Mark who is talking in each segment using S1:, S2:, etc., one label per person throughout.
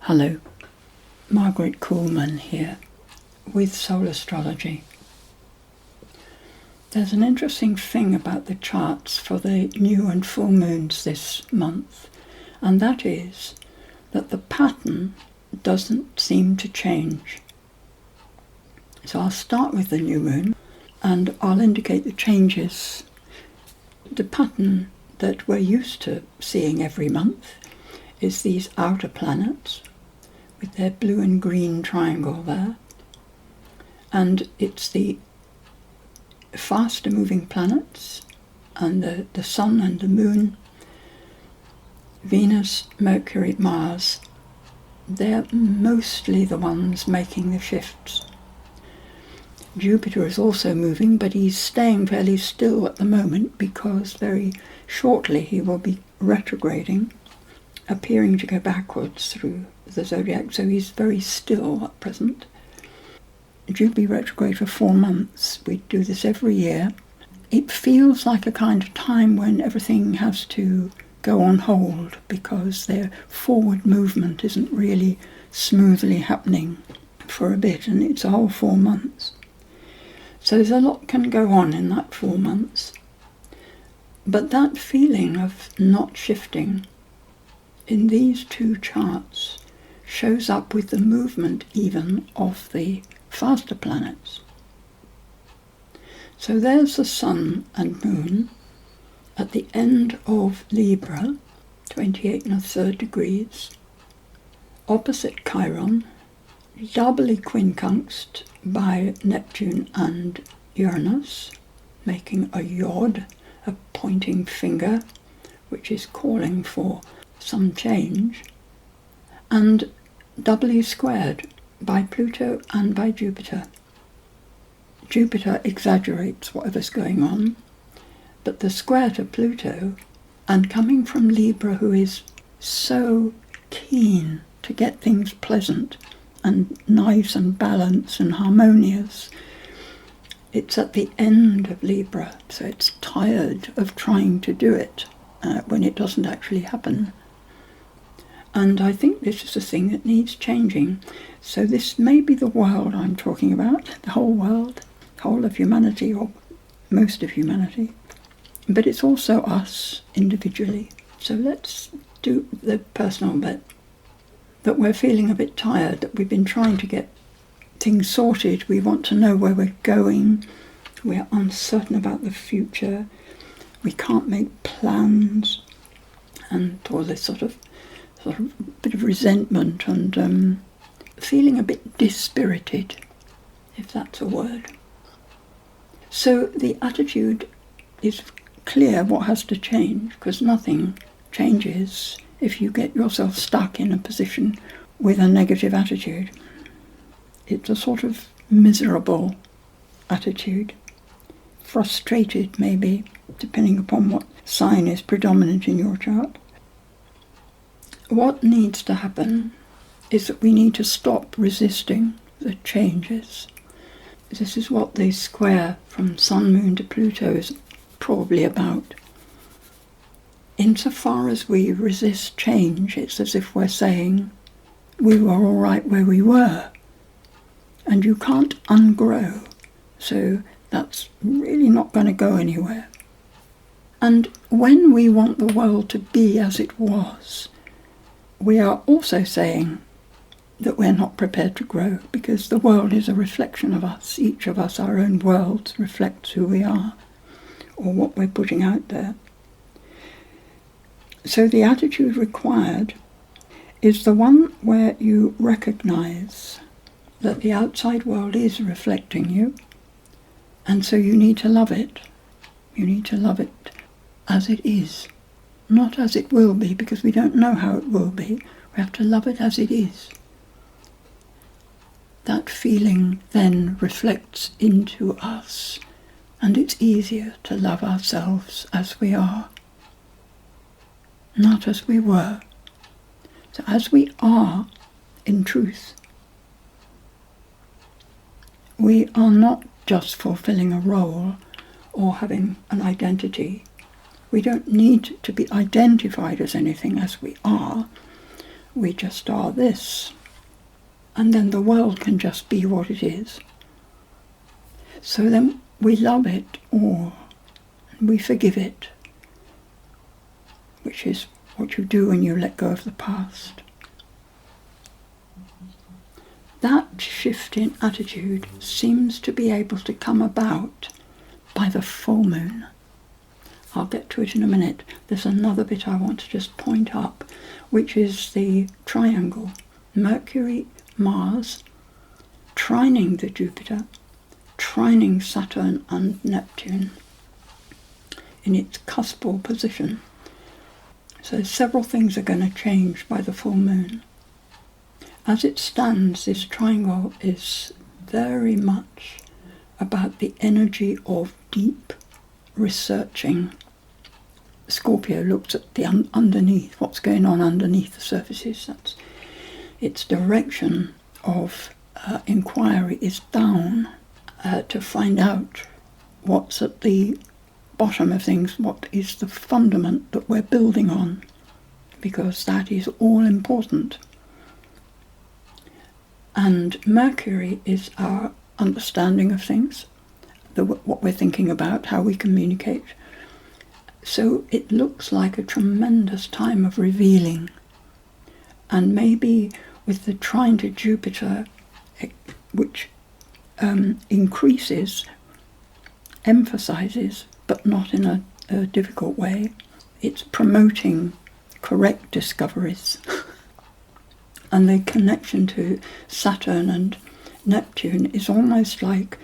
S1: Hello, Margaret Coolman here with Soul Astrology. There's an interesting thing about the charts for the new and full moons this month, and that is that the pattern doesn't seem to change. So I'll start with the new moon and I'll indicate the changes. The pattern that we're used to seeing every month is these outer planets with their blue and green triangle there, and it's the faster moving planets and the Sun and the Moon, Venus, Mercury, Mars. They're mostly the ones making the shifts. Jupiter is also moving, but he's staying fairly still at the moment because very shortly he will be retrograding, appearing to go backwards through the zodiac, so he's very still at present. Jupiter retrograde for 4 months. We do this every year. It feels like a kind of time when everything has to go on hold because their forward movement isn't really smoothly happening for a bit, and it's a whole 4 months. So there's a lot can go on in that 4 months. But that feeling of not shifting in these two charts shows up with the movement even of the faster planets. So there's the Sun and Moon at the end of Libra, 28 1/3 degrees, opposite Chiron, doubly quincunxed by Neptune and Uranus, making a yod, a pointing finger, which is calling for some change, and doubly squared by Pluto and by Jupiter. Jupiter exaggerates whatever's going on, but the square to Pluto, and coming from Libra, who is so keen to get things pleasant and nice and balanced and harmonious, it's at the end of Libra, so it's tired of trying to do it when it doesn't actually happen. And I think this is a thing that needs changing. So this may be the world I'm talking about, the whole world, whole of humanity, or most of humanity. But it's also us individually. So let's do the personal bit. That we're feeling a bit tired, that we've been trying to get things sorted. We want to know where we're going. We're uncertain about the future. We can't make plans. And all this sort of bit of resentment and feeling a bit dispirited, if that's a word. So the attitude is clear what has to change, because nothing changes if you get yourself stuck in a position with a negative attitude. It's a sort of miserable attitude, frustrated maybe, depending upon what sign is predominant in your chart. What needs to happen is that we need to stop resisting the changes. This is what the square from Sun, Moon to Pluto is probably about. Insofar as we resist change, it's as if we're saying we were all right where we were, and you can't ungrow, so that's really not going to go anywhere. And when we want the world to be as it was, we are also saying that we're not prepared to grow, because the world is a reflection of us. Each of us, our own worlds, reflects who we are or what we're putting out there. So the attitude required is the one where you recognize that the outside world is reflecting you, and so you need to love it. You need to love it as it is. Not as it will be, because we don't know how it will be. We have to love it as it is. That feeling then reflects into us, and it's easier to love ourselves as we are, not as we were. So as we are in truth, we are not just fulfilling a role or having an identity. We don't need to be identified as anything as we are. we just are this. And then the world can just be what it is. So then we love it all, and we forgive it, which is what you do when you let go of the past. That shift in attitude seems to be able to come about by the full moon. I'll get to it in a minute. There's another bit I want to just point up, which is the triangle. Mercury, Mars, trining the Jupiter, trining Saturn and Neptune in its cuspal position. So several things are going to change by the full moon. As it stands, this triangle is very much about the energy of deep researching. Scorpio looks at the underneath, what's going on underneath the surfaces. That's its direction of inquiry is down to find out what's at the bottom of things, what is the fundament that we're building on, because that is all important. And Mercury is our understanding of things, what we're thinking about, how we communicate. So it looks like a tremendous time of revealing. And maybe with the trine to Jupiter, which increases, emphasizes, but not in a difficult way, it's promoting correct discoveries. And the connection to Saturn and Neptune is almost like,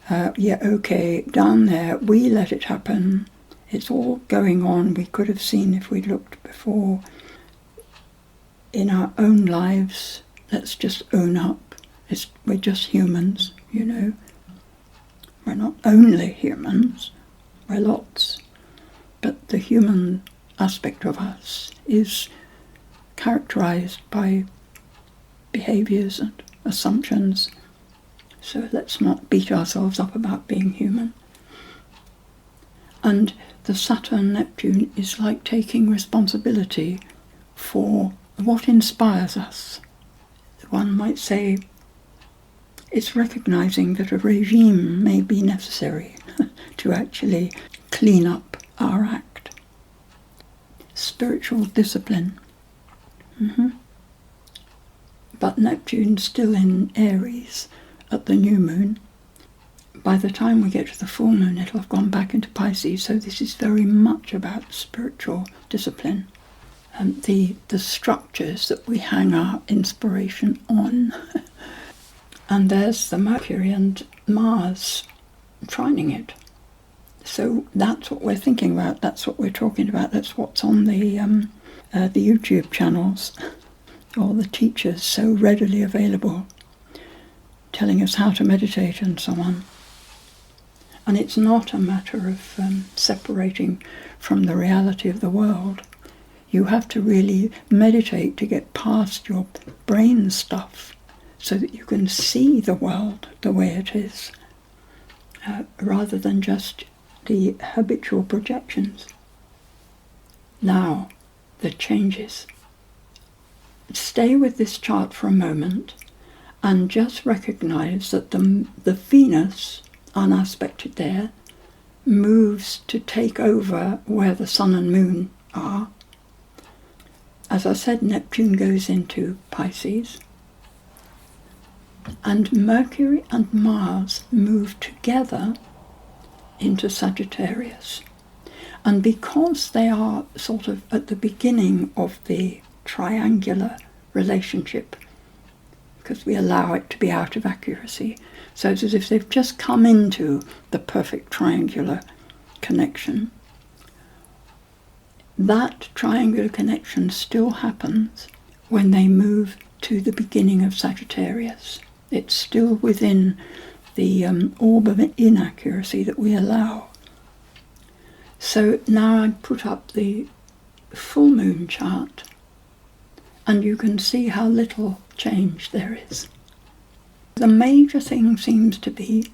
S1: down there, we let it happen. It's all going on. We could have seen if we'd looked before. In our own lives, let's just own up. We're just humans, you know. We're not only humans, we're lots. But the human aspect of us is characterized by behaviours and assumptions. So let's not beat ourselves up about being human. And the Saturn-Neptune is like taking responsibility for what inspires us. One might say it's recognising that a regime may be necessary to actually clean up our act. Spiritual discipline. But Neptune's still in Aries at the new moon. By the time we get to the full moon, it'll have gone back into Pisces, so this is very much about spiritual discipline and the structures that we hang our inspiration on. And there's the Mercury and Mars trining it. So that's what we're thinking about, that's what we're talking about, that's what's on the YouTube channels. All the teachers so readily available, telling us how to meditate and so on. And it's not a matter of separating from the reality of the world. You have to really meditate to get past your brain stuff so that you can see the world the way it is, rather than just the habitual projections. Now, the changes. Stay with this chart for a moment and just recognize that the Venus, unaspected there, moves to take over where the Sun and Moon are. As I said, Neptune goes into Pisces, and Mercury and Mars move together into Sagittarius. And because they are sort of at the beginning of the triangular relationship, because we allow it to be out of accuracy, so it's as if they've just come into the perfect triangular connection. That triangular connection still happens when they move to the beginning of Sagittarius. It's still within the orb of inaccuracy that we allow. So now I put up the full moon chart, and you can see how little change there is. The major thing seems to be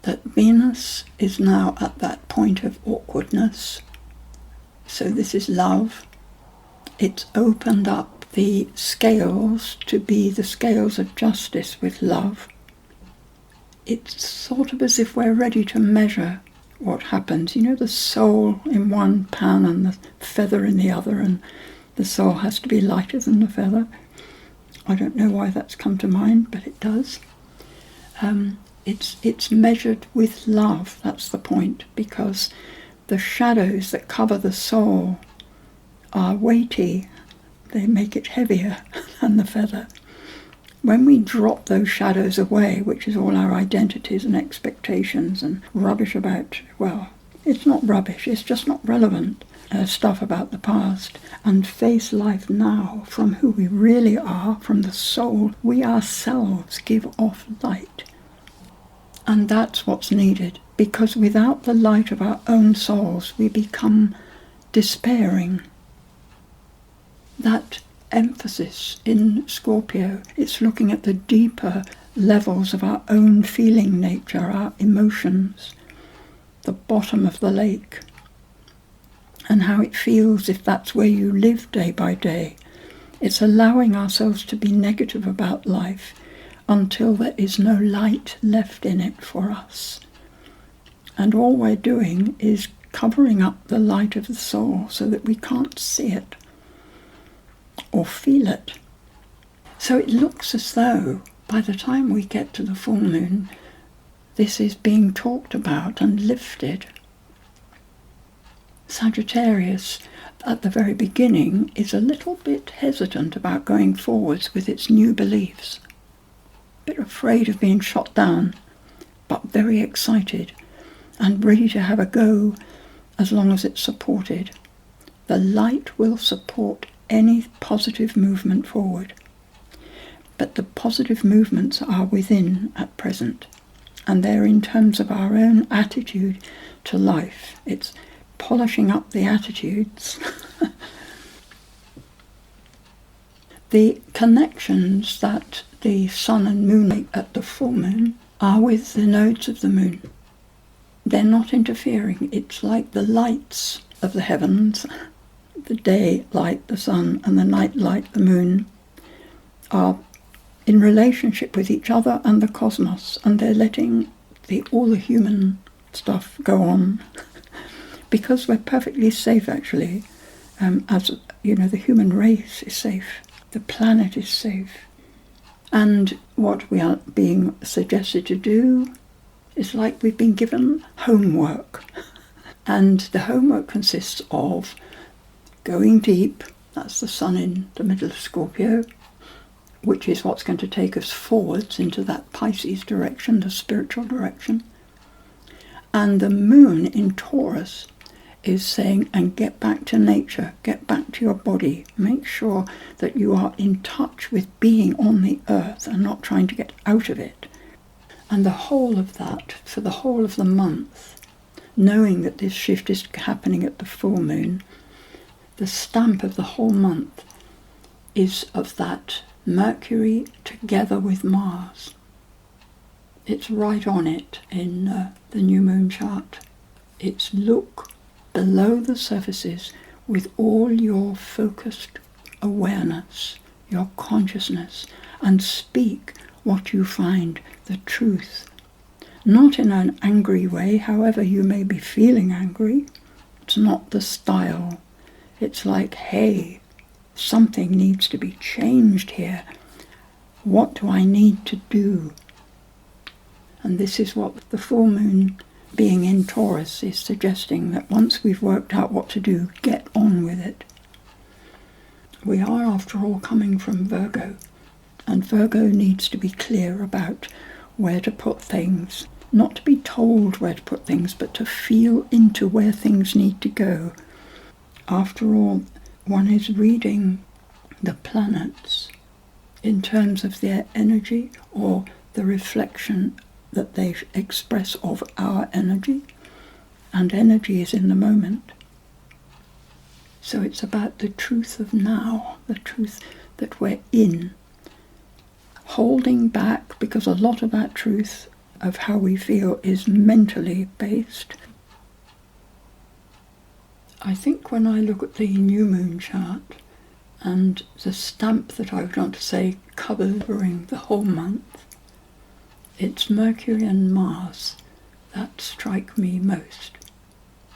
S1: that Venus is now at that point of awkwardness. So this is love. It's opened up the scales to be the scales of justice with love, it's sort of as if we're ready to measure what happens. You know, the soul in one pan and the feather in the other, and the soul has to be lighter than the feather. I don't know why that's come to mind, but it does. It's measured with love, that's the point, because the shadows that cover the soul are weighty. They make it heavier than the feather. When we drop those shadows away, which is all our identities and expectations and rubbish about, well, it's not rubbish, it's just not relevant stuff about the past, and face life now from who we really are, from the soul, we ourselves give off light. And that's what's needed, because without the light of our own souls, we become despairing. That emphasis in Scorpio, it's looking at the deeper levels of our own feeling nature, our emotions, the bottom of the lake, and how it feels if that's where you live day by day. It's allowing ourselves to be negative about life until there is no light left in it for us. And all we're doing is covering up the light of the soul so that we can't see it or feel it. So it looks as though by the time we get to the full moon, this is being talked about and lifted. Sagittarius, at the very beginning, is a little bit hesitant about going forwards with its new beliefs. A bit afraid of being shot down, but very excited and ready to have a go as long as it's supported. The light will support any positive movement forward. But the positive movements are within at present, and they're in terms of our own attitude to life. It's polishing up the attitudes. The connections that the sun and moon make at the full moon are with the nodes of the moon. They're not interfering. It's like the lights of the heavens, the day light, the sun, and the night light, the moon, are in relationship with each other and the cosmos, and they're letting all the human stuff go on. Because we're perfectly safe, actually, as you know, the human race is safe, the planet is safe. And what we are being suggested to do is like we've been given homework. And the homework consists of going deep, that's the sun in the middle of Scorpio, which is what's going to take us forwards into that Pisces direction, the spiritual direction. And the moon in Taurus is saying, and get back to nature, get back to your body, make sure that you are in touch with being on the earth and not trying to get out of it. And the whole of that, for the whole of the month, knowing that this shift is happening at the full moon, the stamp of the whole month is of that Mercury together with Mars. It's right on it in the new moon chart. It's look below the surfaces with all your focused awareness, your consciousness, and speak what you find, the truth. Not in an angry way, however you may be feeling angry. It's not the style. It's like, hey, something needs to be changed here. What do I need to do? And this is what the full moon being in Taurus is suggesting, that once we've worked out what to do, get on with it. We are, after all, coming from Virgo, and Virgo needs to be clear about where to put things. Not to be told where to put things, but to feel into where things need to go. After all, one is reading the planets in terms of their energy or the reflection that they express of our energy, and energy is in the moment. So it's about the truth of now, the truth that we're in, holding back, because a lot of that truth of how we feel is mentally based. I think when I look at the new moon chart And the stamp that I would want to say covering the whole month, it's Mercury and Mars that strike me most.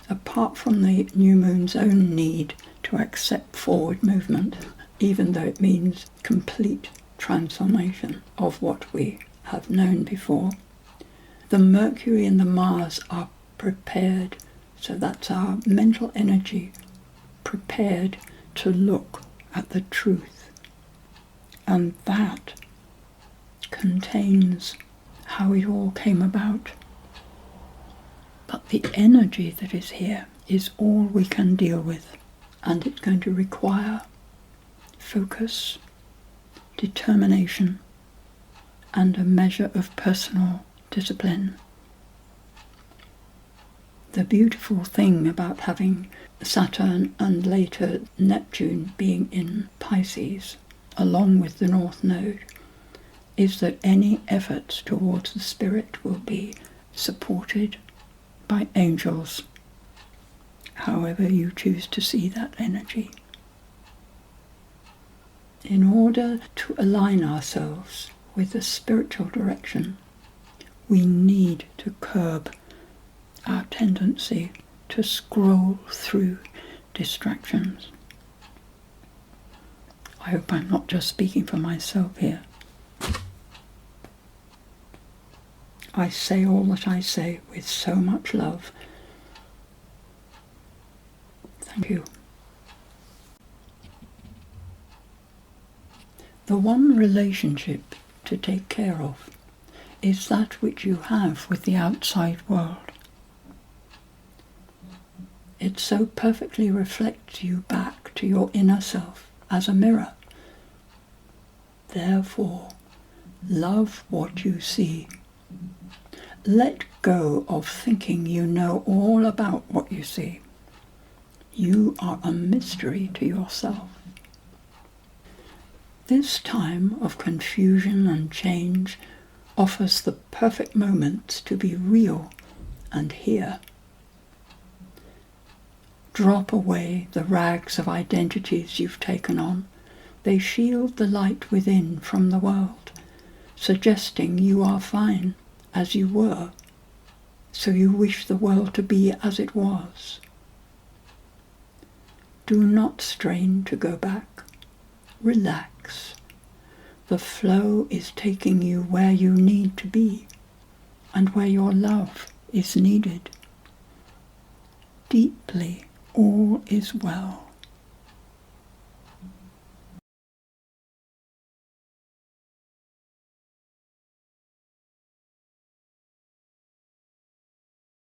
S1: Apart from the new moon's own need to accept forward movement, even though it means complete transformation of what we have known before, the Mercury and the Mars are prepared, so that's our mental energy, prepared to look at the truth. And that contains how it all came about. But the energy that is here is all we can deal with, and it's going to require focus, determination, and a measure of personal discipline. The beautiful thing about having Saturn and later Neptune being in Pisces, along with the North Node, is that any efforts towards the spirit will be supported by angels, however you choose to see that energy. In order to align ourselves with the spiritual direction, we need to curb our tendency to scroll through distractions. I hope I'm not just speaking for myself here. I say all that I say with so much love. Thank you. The one relationship to take care of is that which you have with the outside world. It so perfectly reflects you back to your inner self as a mirror. Therefore, love what you see. Let go of thinking you know all about what you see. You are a mystery to yourself. This time of confusion and change offers the perfect moments to be real and here. Drop away the rags of identities you've taken on. They shield the light within from the world, suggesting you are fine as you were, so you wish the world to be as it was. Do not strain to go back. Relax. The flow is taking you where you need to be and where your love is needed. Deeply, all is well.